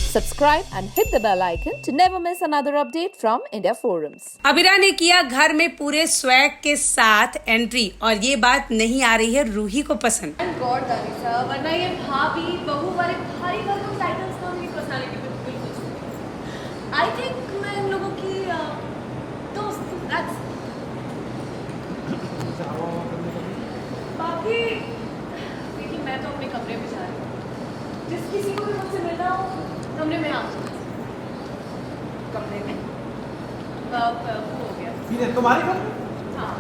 Subscribe and hit the bell icon to never miss another update from India Forums. Abira ने किया घर में पूरे स्वैग के साथ एंट्री और ये बात नहीं आ रही है रूही को पसंद। गॉड दानिशा, वरना ये भाभी बहू वाले भारी भरकम टाइटल्स का उनकी पर्सनालिटी पे बिल्कुल सूट। आई थिंक मैं इन लोगों की दोस्त हूँ। दैट्स बाकी देखिए, मैं तो अपने कमरे में जा रही हूँ। जिस किसी को भी मुझसे मिलना हो कमरे में आ कमरे में वो हो गया तुम्हारे घर में? हाँ।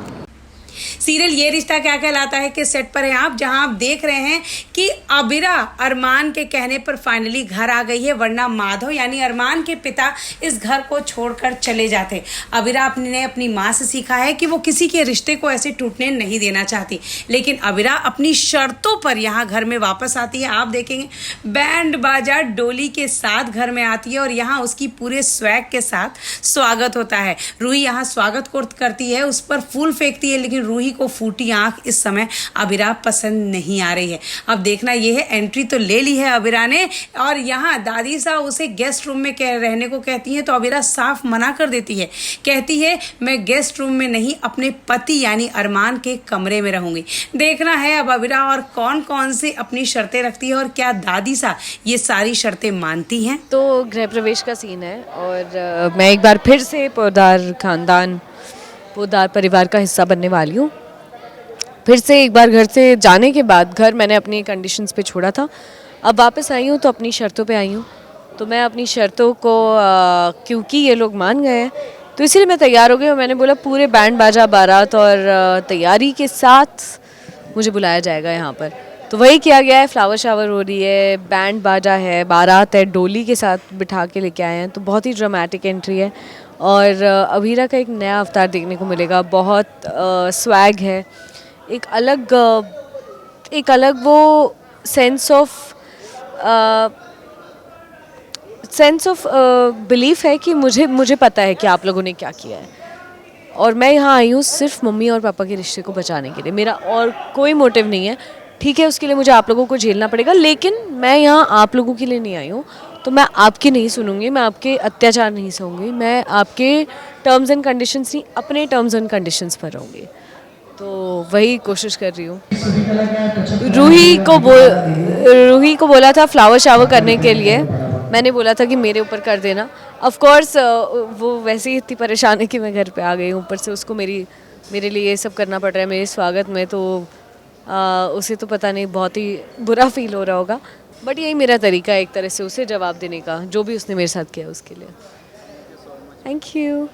सीरियल ये रिश्ता क्या कहलाता है कि सेट पर हैं आप, जहां आप देख रहे हैं कि अबीरा अरमान के कहने पर फाइनली घर आ गई है, वरना माधव यानी अरमान के पिता इस घर को छोड़कर चले जाते। अबीरा ने अपनी माँ से सीखा है कि वो किसी के रिश्ते को ऐसे टूटने नहीं देना चाहती, लेकिन अबीरा अपनी शर्तों पर यहाँ घर में वापस आती है। आप देखेंगे बैंड बाजा डोली के साथ घर में आती है और यहाँ उसकी पूरे स्वैग के साथ स्वागत होता है। रूही यहाँ स्वागत करती है, उस पर फूल फेंकती है, लेकिन रूही को फूटी आंख इस समय अबीरा पसंद नहीं आ रही है। अब देखना यह है, एंट्री तो ले ली है अबीरा ने और यहाँ दादी सा उसे गेस्ट रूम में रहने को कहती है, तो अबीरा साफ मना कर देती है, कहती है मैं गेस्ट रूम में नहीं अपने पति यानी अरमान के कमरे में रहूंगी। देखना है अब अबीरा और कौन कौन सी अपनी शर्तें रखती है और क्या दादी सा ये सारी शर्तें मानती हैं। तो गृह प्रवेश का सीन है और मैं एक बार फिर से पोदार खानदान पोदार परिवार का हिस्सा बनने वाली हूँ। फिर से एक बार घर से जाने के बाद घर मैंने अपनी कंडीशंस पे छोड़ा था, अब वापस आई हूँ तो अपनी शर्तों पे आई हूँ। तो मैं अपनी शर्तों को क्योंकि ये लोग मान गए हैं तो इसीलिए मैं तैयार हो गई और मैंने बोला पूरे बैंड बाजा बारात और तैयारी के साथ मुझे बुलाया जाएगा यहाँ पर। तो वही किया गया है, फ्लावर शावर हो रही है, बैंड बाजा है, बारात है, डोली के साथ बिठा के लेके आए हैं। तो बहुत ही ड्रामेटिक एंट्री है और अबीरा का एक नया अवतार देखने को मिलेगा। बहुत स्वैग है, एक अलग वो सेंस ऑफ बिलीफ है कि मुझे पता है कि आप लोगों ने क्या किया है और मैं यहाँ आई हूँ सिर्फ मम्मी और पापा के रिश्ते को बचाने के लिए। मेरा और कोई मोटिव नहीं है। ठीक है, उसके लिए मुझे आप लोगों को झेलना पड़ेगा, लेकिन मैं यहाँ आप लोगों के लिए नहीं आई हूँ। तो मैं आपकी नहीं सुनूंगी, मैं आपके अत्याचार नहीं सहूँगी, मैं आपके टर्म्स एंड कंडीशंस नहीं अपने टर्म्स एंड कंडीशंस पर रहूँगी। तो वही कोशिश कर रही हूँ। रूही को बोला था फ्लावर शावर करने के लिए, मैंने बोला था कि मेरे ऊपर कर देना। ऑफ कोर्स वो वैसे ही इतनी परेशान है कि मैं घर पे आ गई हूँ, ऊपर से उसको मेरे लिए ये सब करना पड़ रहा है मेरे स्वागत में। तो उसे तो पता नहीं, बहुत ही बुरा फील हो रहा होगा, बट यही मेरा तरीका है एक तरह से उसे जवाब देने का, जो भी उसने मेरे साथ किया उसके लिए। Thank you.